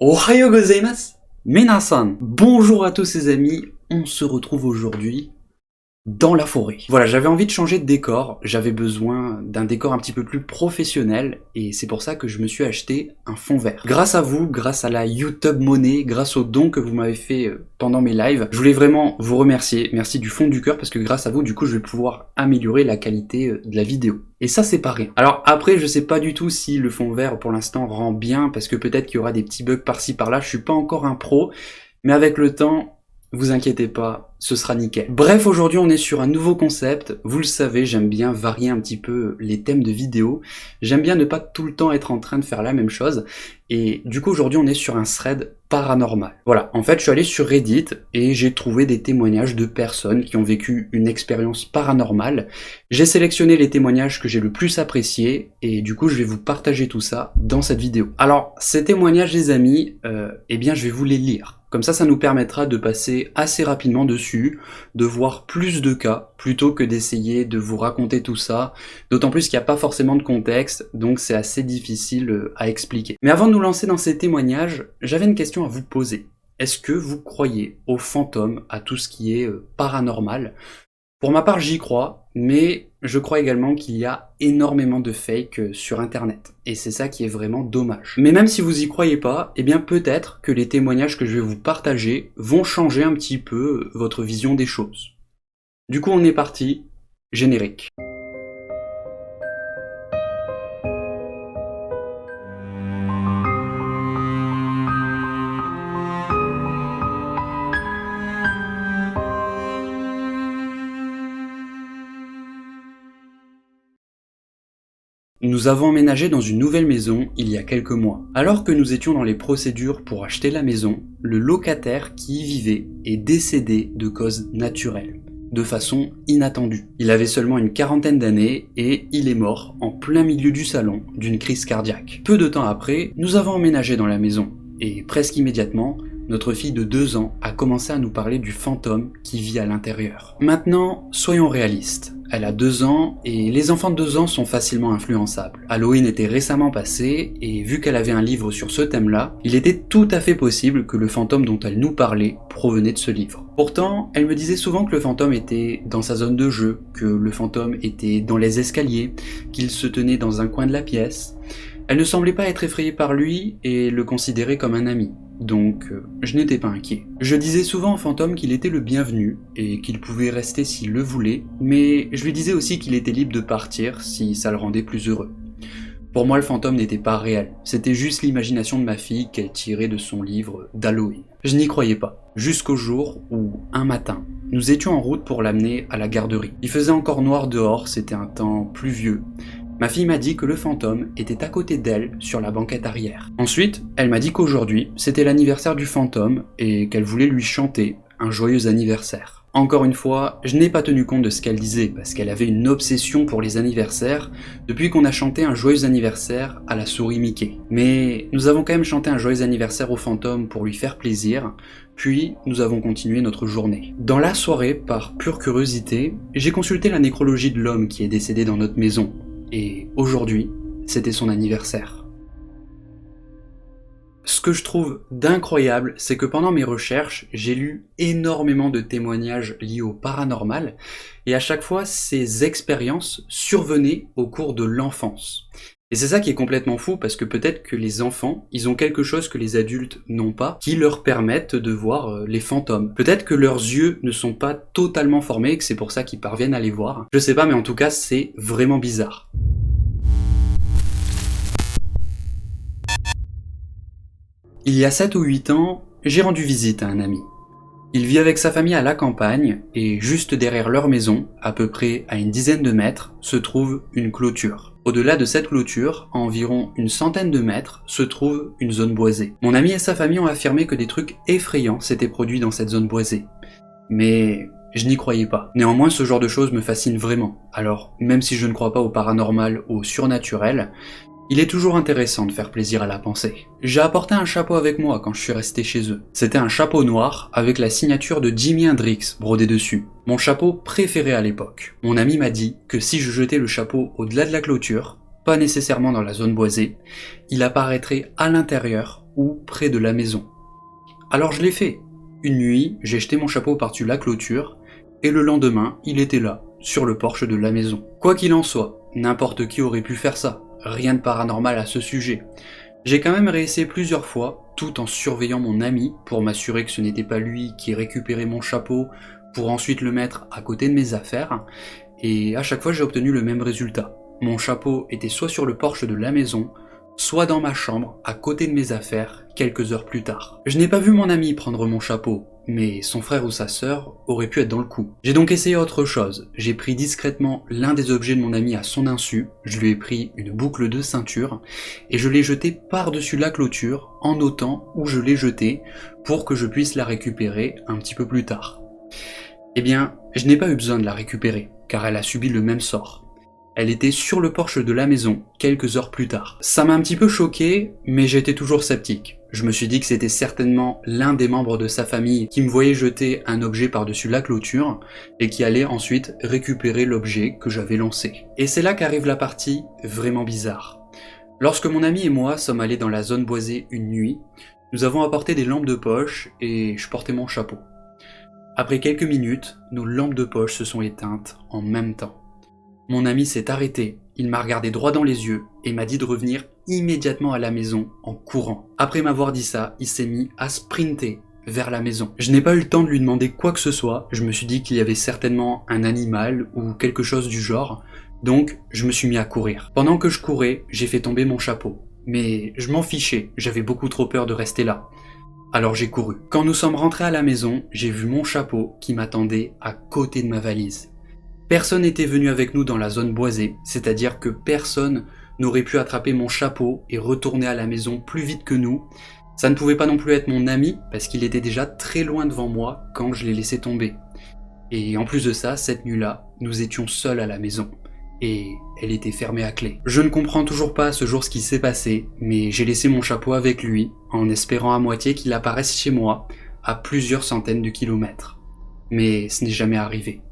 Ohayo gozaimasu! Minasan! Bonjour à tous les amis, on se retrouve aujourd'hui dans la forêt. Voilà, j'avais envie de changer de décor, j'avais besoin d'un décor un petit peu plus professionnel, et c'est pour ça que je me suis acheté un fond vert. Grâce à vous, grâce à la YouTube monnaie, grâce aux dons que vous m'avez fait pendant mes lives, je voulais vraiment vous remercier, merci du fond du cœur, parce que grâce à vous, du coup, je vais pouvoir améliorer la qualité de la vidéo. Et ça, c'est pas rien. Alors après, je sais pas du tout si le fond vert, pour l'instant, rend bien, parce que peut-être qu'il y aura des petits bugs par-ci par-là, je suis pas encore un pro, mais avec le temps, vous inquiétez pas, ce sera nickel. Bref, aujourd'hui on est sur un nouveau concept. Vous le savez, j'aime bien varier un petit peu les thèmes de vidéos. J'aime bien ne pas tout le temps être en train de faire la même chose. Et du coup aujourd'hui on est sur un thread paranormal. Voilà, en fait je suis allé sur Reddit et j'ai trouvé des témoignages de personnes qui ont vécu une expérience paranormale. J'ai sélectionné les témoignages que j'ai le plus appréciés et du coup je vais vous partager tout ça dans cette vidéo. Alors ces témoignages les amis, eh bien je vais vous les lire. Comme ça nous permettra de passer assez rapidement dessus, de voir plus de cas, plutôt que d'essayer de vous raconter tout ça, d'autant plus qu'il n'y a pas forcément de contexte, donc c'est assez difficile à expliquer. Mais avant de nous lancer dans ces témoignages, j'avais une question à vous poser. Est-ce que vous croyez aux fantômes, à tout ce qui est paranormal ? Pour ma part, j'y crois, mais je crois également qu'il y a énormément de fake sur internet. Et c'est ça qui est vraiment dommage. Mais même si vous y croyez pas, eh bien peut-être que les témoignages que je vais vous partager vont changer un petit peu votre vision des choses. Du coup, on est parti, générique. Nous avons emménagé dans une nouvelle maison il y a quelques mois. Alors que nous étions dans les procédures pour acheter la maison, le locataire qui y vivait est décédé de cause naturelle, de façon inattendue. Il avait seulement une quarantaine d'années et il est mort en plein milieu du salon d'une crise cardiaque. Peu de temps après, nous avons emménagé dans la maison et presque immédiatement, notre fille de 2 ans a commencé à nous parler du fantôme qui vit à l'intérieur. Maintenant, soyons réalistes. Elle a 2 ans et les enfants de 2 ans sont facilement influençables. Halloween était récemment passé et vu qu'elle avait un livre sur ce thème-là, il était tout à fait possible que le fantôme dont elle nous parlait provenait de ce livre. Pourtant, elle me disait souvent que le fantôme était dans sa zone de jeu, que le fantôme était dans les escaliers, qu'il se tenait dans un coin de la pièce. Elle ne semblait pas être effrayée par lui et le considérait comme un ami. Donc, je n'étais pas inquiet. Je disais souvent au fantôme qu'il était le bienvenu et qu'il pouvait rester s'il le voulait, mais je lui disais aussi qu'il était libre de partir si ça le rendait plus heureux. Pour moi, le fantôme n'était pas réel, c'était juste l'imagination de ma fille qu'elle tirait de son livre d'Halloween. Je n'y croyais pas, jusqu'au jour où, un matin, nous étions en route pour l'amener à la garderie. Il faisait encore noir dehors, c'était un temps pluvieux. Ma fille m'a dit que le fantôme était à côté d'elle sur la banquette arrière. Ensuite, elle m'a dit qu'aujourd'hui, c'était l'anniversaire du fantôme et qu'elle voulait lui chanter un joyeux anniversaire. Encore une fois, je n'ai pas tenu compte de ce qu'elle disait parce qu'elle avait une obsession pour les anniversaires depuis qu'on a chanté un joyeux anniversaire à la souris Mickey. Mais nous avons quand même chanté un joyeux anniversaire au fantôme pour lui faire plaisir, puis nous avons continué notre journée. Dans la soirée, par pure curiosité, j'ai consulté la nécrologie de l'homme qui est décédé dans notre maison. Et aujourd'hui, c'était son anniversaire. Ce que je trouve d'incroyable, c'est que pendant mes recherches, j'ai lu énormément de témoignages liés au paranormal, et à chaque fois, ces expériences survenaient au cours de l'enfance. Et c'est ça qui est complètement fou, parce que peut-être que les enfants, ils ont quelque chose que les adultes n'ont pas, qui leur permettent de voir les fantômes. Peut-être que leurs yeux ne sont pas totalement formés, et que c'est pour ça qu'ils parviennent à les voir. Je sais pas, mais en tout cas, c'est vraiment bizarre. Il y a 7 ou 8 ans, j'ai rendu visite à un ami. Il vit avec sa famille à la campagne, et juste derrière leur maison, à peu près à une dizaine de mètres, se trouve une clôture. Au-delà de cette clôture, à environ une centaine de mètres, se trouve une zone boisée. Mon ami et sa famille ont affirmé que des trucs effrayants s'étaient produits dans cette zone boisée. Mais je n'y croyais pas. Néanmoins, ce genre de choses me fascine vraiment. Alors, même si je ne crois pas au paranormal ou au surnaturel, il est toujours intéressant de faire plaisir à la pensée. J'ai apporté un chapeau avec moi quand je suis resté chez eux. C'était un chapeau noir avec la signature de Jimi Hendrix brodée dessus. Mon chapeau préféré à l'époque. Mon ami m'a dit que si je jetais le chapeau au-delà de la clôture, pas nécessairement dans la zone boisée, il apparaîtrait à l'intérieur ou près de la maison. Alors je l'ai fait. Une nuit, j'ai jeté mon chapeau par-dessus la clôture, et le lendemain, il était là, sur le porche de la maison. Quoi qu'il en soit, n'importe qui aurait pu faire ça, rien de paranormal à ce sujet. J'ai quand même réessayé plusieurs fois, tout en surveillant mon ami, pour m'assurer que ce n'était pas lui qui récupérait mon chapeau, pour ensuite le mettre à côté de mes affaires, et à chaque fois j'ai obtenu le même résultat. Mon chapeau était soit sur le porche de la maison, soit dans ma chambre, à côté de mes affaires, quelques heures plus tard. Je n'ai pas vu mon ami prendre mon chapeau, mais son frère ou sa sœur aurait pu être dans le coup. J'ai donc essayé autre chose. J'ai pris discrètement l'un des objets de mon ami à son insu, je lui ai pris une boucle de ceinture, et je l'ai jeté par-dessus la clôture, en notant où je l'ai jeté, pour que je puisse la récupérer un petit peu plus tard. Eh bien, je n'ai pas eu besoin de la récupérer, car elle a subi le même sort. Elle était sur le porche de la maison, quelques heures plus tard. Ça m'a un petit peu choqué, mais j'étais toujours sceptique. Je me suis dit que c'était certainement l'un des membres de sa famille qui me voyait jeter un objet par-dessus la clôture, et qui allait ensuite récupérer l'objet que j'avais lancé. Et c'est là qu'arrive la partie vraiment bizarre. Lorsque mon ami et moi sommes allés dans la zone boisée une nuit, nous avons apporté des lampes de poche, et je portais mon chapeau. Après quelques minutes, nos lampes de poche se sont éteintes en même temps. Mon ami s'est arrêté, il m'a regardé droit dans les yeux et m'a dit de revenir immédiatement à la maison en courant. Après m'avoir dit ça, il s'est mis à sprinter vers la maison. Je n'ai pas eu le temps de lui demander quoi que ce soit, je me suis dit qu'il y avait certainement un animal ou quelque chose du genre, donc je me suis mis à courir. Pendant que je courais, j'ai fait tomber mon chapeau. Mais je m'en fichais, j'avais beaucoup trop peur de rester là. Alors j'ai couru. Quand nous sommes rentrés à la maison, j'ai vu mon chapeau qui m'attendait à côté de ma valise. Personne n'était venu avec nous dans la zone boisée, c'est-à-dire que personne n'aurait pu attraper mon chapeau et retourner à la maison plus vite que nous. Ça ne pouvait pas non plus être mon ami, parce qu'il était déjà très loin devant moi quand je l'ai laissé tomber. Et en plus de ça, cette nuit-là, nous étions seuls à la maison. Et elle était fermée à clé. Je ne comprends toujours pas à ce jour ce qui s'est passé, mais j'ai laissé mon chapeau avec lui, en espérant à moitié qu'il apparaisse chez moi, à plusieurs centaines de kilomètres. Mais ce n'est jamais arrivé.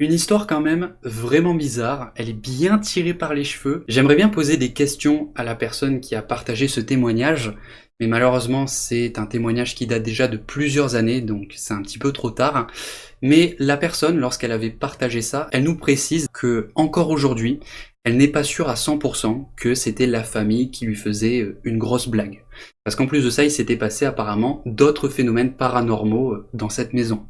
Une histoire quand même vraiment bizarre, elle est bien tirée par les cheveux. J'aimerais bien poser des questions à la personne qui a partagé ce témoignage, mais malheureusement c'est un témoignage qui date déjà de plusieurs années, donc c'est un petit peu trop tard. Mais la personne, lorsqu'elle avait partagé ça, elle nous précise que encore aujourd'hui, elle n'est pas sûre à 100% que c'était la famille qui lui faisait une grosse blague. Parce qu'en plus de ça, il s'était passé apparemment d'autres phénomènes paranormaux dans cette maison.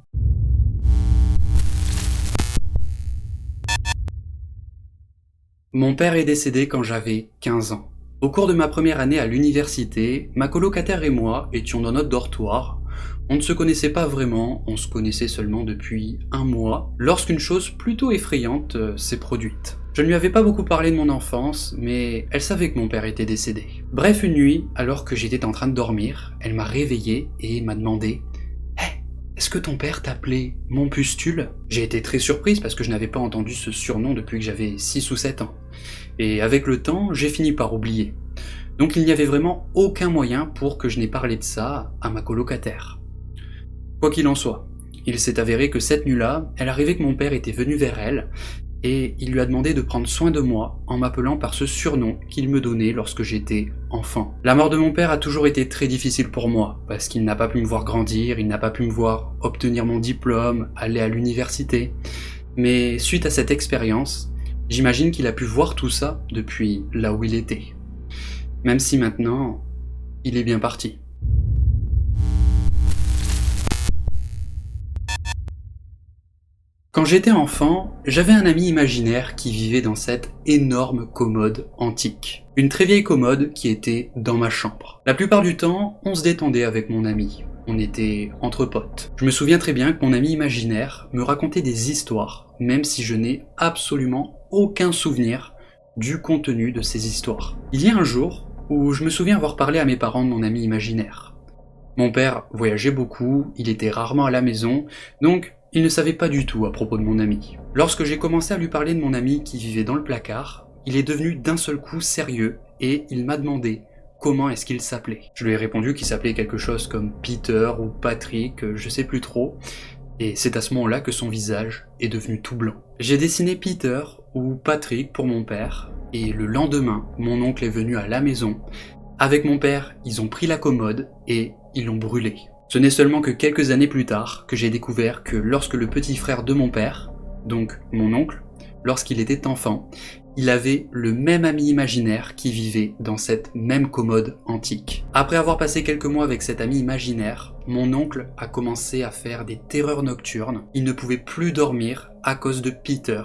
Mon père est décédé quand j'avais 15 ans. Au cours de ma première année à l'université, ma colocataire et moi étions dans notre dortoir. On ne se connaissait pas vraiment, on se connaissait seulement depuis un mois, lorsqu'une chose plutôt effrayante s'est produite. Je ne lui avais pas beaucoup parlé de mon enfance, mais elle savait que mon père était décédé. Bref, une nuit, alors que j'étais en train de dormir, elle m'a réveillé et m'a demandé « Hey, est-ce que ton père t'appelait mon pustule ?» J'ai été très surprise parce que je n'avais pas entendu ce surnom depuis que j'avais 6 ou 7 ans. Et avec le temps, j'ai fini par oublier. Donc il n'y avait vraiment aucun moyen pour que je n'ai parlé de ça à ma colocataire. Quoi qu'il en soit, il s'est avéré que cette nuit-là, elle arrivait que mon père était venu vers elle, et il lui a demandé de prendre soin de moi en m'appelant par ce surnom qu'il me donnait lorsque j'étais enfant. La mort de mon père a toujours été très difficile pour moi, parce qu'il n'a pas pu me voir grandir, il n'a pas pu me voir obtenir mon diplôme, aller à l'université. Mais suite à cette expérience, j'imagine qu'il a pu voir tout ça depuis là où il était. Même si maintenant, il est bien parti. Quand j'étais enfant, j'avais un ami imaginaire qui vivait dans cette énorme commode antique. Une très vieille commode qui était dans ma chambre. La plupart du temps, on se détendait avec mon ami. On était entre potes. Je me souviens très bien que mon ami imaginaire me racontait des histoires, même si je n'ai absolument aucun souvenir du contenu de ces histoires. Il y a un jour où je me souviens avoir parlé à mes parents de mon ami imaginaire. Mon père voyageait beaucoup, il était rarement à la maison, donc il ne savait pas du tout à propos de mon ami. Lorsque j'ai commencé à lui parler de mon ami qui vivait dans le placard, il est devenu d'un seul coup sérieux et il m'a demandé comment est-ce qu'il s'appelait. Je lui ai répondu qu'il s'appelait quelque chose comme Peter ou Patrick, je sais plus trop, et c'est à ce moment-là que son visage est devenu tout blanc. J'ai dessiné Peter ou Patrick pour mon père, et le lendemain, mon oncle est venu à la maison Avec mon père, ils ont pris la commode et ils l'ont brûlée. Ce n'est seulement que quelques années plus tard que j'ai découvert que lorsque le petit frère de mon père, donc mon oncle, lorsqu'il était enfant, il avait le même ami imaginaire qui vivait dans cette même commode antique. Après avoir passé quelques mois avec cet ami imaginaire, mon oncle a commencé à faire des terreurs nocturnes. Il ne pouvait plus dormir à cause de Peter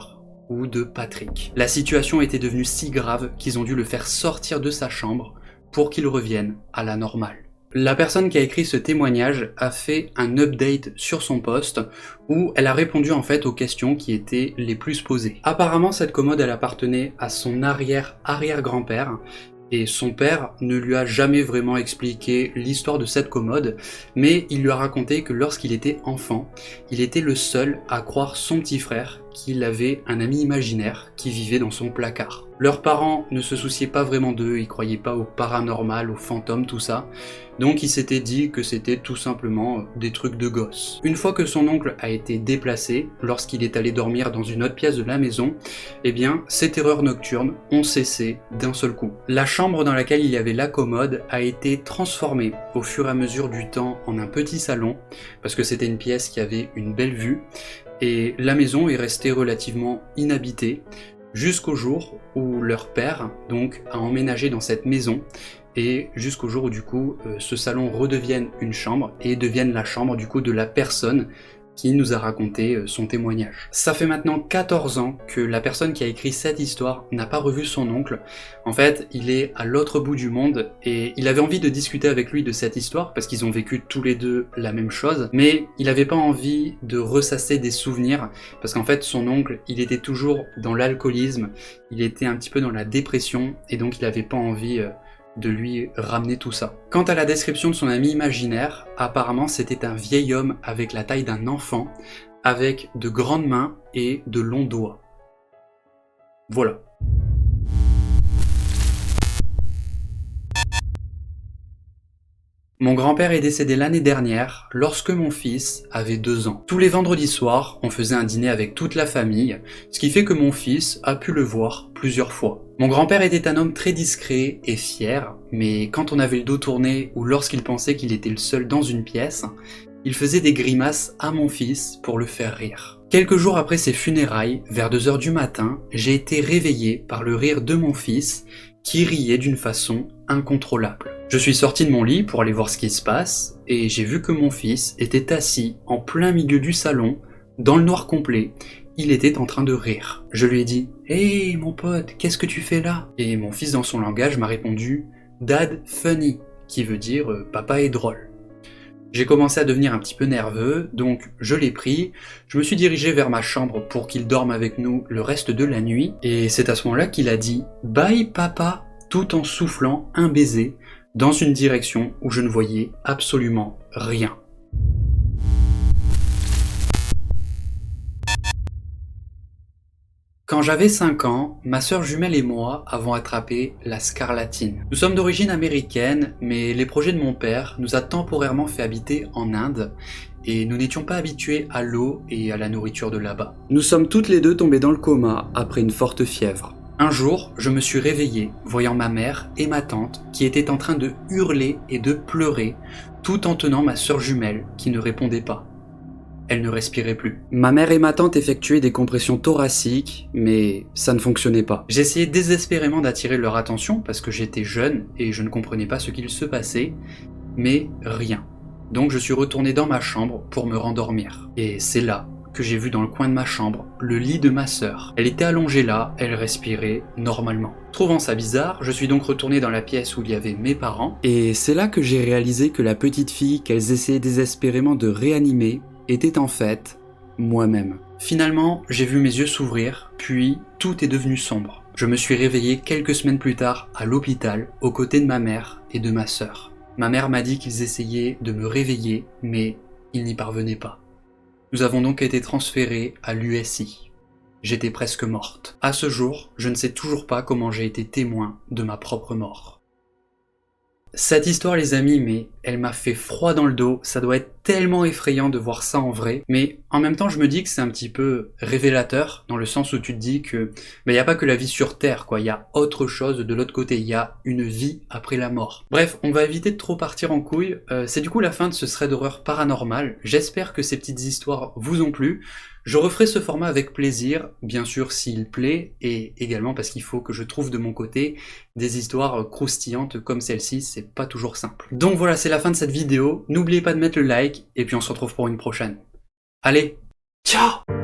ou de Patrick. La situation était devenue si grave qu'ils ont dû le faire sortir de sa chambre pour qu'il revienne à la normale. La personne qui a écrit ce témoignage a fait un update sur son post où elle a répondu en fait aux questions qui étaient les plus posées. Apparemment cette commode elle appartenait à son arrière-arrière-grand-père et son père ne lui a jamais vraiment expliqué l'histoire de cette commode, mais il lui a raconté que lorsqu'il était enfant, il était le seul à croire son petit frère qu'il avait un ami imaginaire qui vivait dans son placard. Leurs parents ne se souciaient pas vraiment d'eux, ils croyaient pas au paranormal, aux fantômes, tout ça, donc il s'était dit que c'était tout simplement des trucs de gosse. Une fois que son oncle a été déplacé, lorsqu'il est allé dormir dans une autre pièce de la maison, eh bien, ces terreurs nocturnes ont cessé d'un seul coup. La chambre dans laquelle il y avait la commode a été transformée au fur et à mesure du temps en un petit salon, parce que c'était une pièce qui avait une belle vue, et la maison est restée relativement inhabitée, jusqu'au jour où leur père donc a emménagé dans cette maison et jusqu'au jour où du coup ce salon redevienne une chambre et devienne la chambre du coup de la personne qui nous a raconté son témoignage. Ça fait maintenant 14 ans que la personne qui a écrit cette histoire n'a pas revu son oncle. En fait, il est à l'autre bout du monde et il avait envie de discuter avec lui de cette histoire parce qu'ils ont vécu tous les deux la même chose, mais il n'avait pas envie de ressasser des souvenirs parce qu'en fait son oncle, il était toujours dans l'alcoolisme, il était un petit peu dans la dépression et donc il n'avait pas envie de lui ramener tout ça. Quant à la description de son ami imaginaire, apparemment c'était un vieil homme avec la taille d'un enfant, avec de grandes mains et de longs doigts. Voilà. Mon grand-père est décédé l'année dernière, lorsque mon fils avait 2 ans. Tous les vendredis soirs, on faisait un dîner avec toute la famille, ce qui fait que mon fils a pu le voir plusieurs fois. Mon grand-père était un homme très discret et fier, mais quand on avait le dos tourné ou lorsqu'il pensait qu'il était le seul dans une pièce, il faisait des grimaces à mon fils pour le faire rire. Quelques jours après ses funérailles, vers 2 heures du matin, j'ai été réveillé par le rire de mon fils qui riait d'une façon incontrôlable. Je suis sorti de mon lit pour aller voir ce qui se passe et j'ai vu que mon fils était assis en plein milieu du salon, dans le noir complet. Il était en train de rire. Je lui ai dit « Hey mon pote, qu'est-ce que tu fais là ?» Et mon fils dans son langage m'a répondu « Dad funny », qui veut dire « papa est drôle ». J'ai commencé à devenir un petit peu nerveux, donc je l'ai pris, je me suis dirigé vers ma chambre pour qu'il dorme avec nous le reste de la nuit, et c'est à ce moment-là qu'il a dit « Bye papa », tout en soufflant un baiser dans une direction où je ne voyais absolument rien. Quand j'avais 5 ans, ma sœur jumelle et moi avons attrapé la scarlatine. Nous sommes d'origine américaine, mais les projets de mon père nous a temporairement fait habiter en Inde et nous n'étions pas habitués à l'eau et à la nourriture de là-bas. Nous sommes toutes les deux tombées dans le coma après une forte fièvre. Un jour, je me suis réveillé, voyant ma mère et ma tante qui étaient en train de hurler et de pleurer, tout en tenant ma sœur jumelle qui ne répondait pas. Elle ne respirait plus. Ma mère et ma tante effectuaient des compressions thoraciques, mais ça ne fonctionnait pas. J'essayais désespérément d'attirer leur attention parce que j'étais jeune et je ne comprenais pas ce qu'il se passait, mais rien. Donc je suis retourné dans ma chambre pour me rendormir. Et c'est là que j'ai vu dans le coin de ma chambre le lit de ma sœur. Elle était allongée là, elle respirait normalement. Trouvant ça bizarre, je suis donc retourné dans la pièce où il y avait mes parents, et c'est là que j'ai réalisé que la petite fille qu'elles essayaient désespérément de réanimer était en fait moi-même. Finalement, j'ai vu mes yeux s'ouvrir, puis tout est devenu sombre. Je me suis réveillé quelques semaines plus tard à l'hôpital, aux côtés de ma mère et de ma sœur. Ma mère m'a dit qu'ils essayaient de me réveiller, mais ils n'y parvenaient pas. Nous avons donc été transférés à l'USI. J'étais presque morte. À ce jour, je ne sais toujours pas comment j'ai été témoin de ma propre mort. Cette histoire les amis, mais elle m'a fait froid dans le dos, ça doit être tellement effrayant de voir ça en vrai, mais en même temps je me dis que c'est un petit peu révélateur, dans le sens où tu te dis que il n'y a pas que la vie sur Terre, quoi, il y a autre chose de l'autre côté, il y a une vie après la mort. Bref, on va éviter de trop partir en couille, c'est du coup la fin de ce thread d'horreur paranormal, j'espère que ces petites histoires vous ont plu. Je referai ce format avec plaisir, bien sûr s'il plaît, et également parce qu'il faut que je trouve de mon côté des histoires croustillantes comme celle-ci, c'est pas toujours simple. Donc voilà, c'est la fin de cette vidéo, n'oubliez pas de mettre le like, et puis on se retrouve pour une prochaine. Allez, ciao!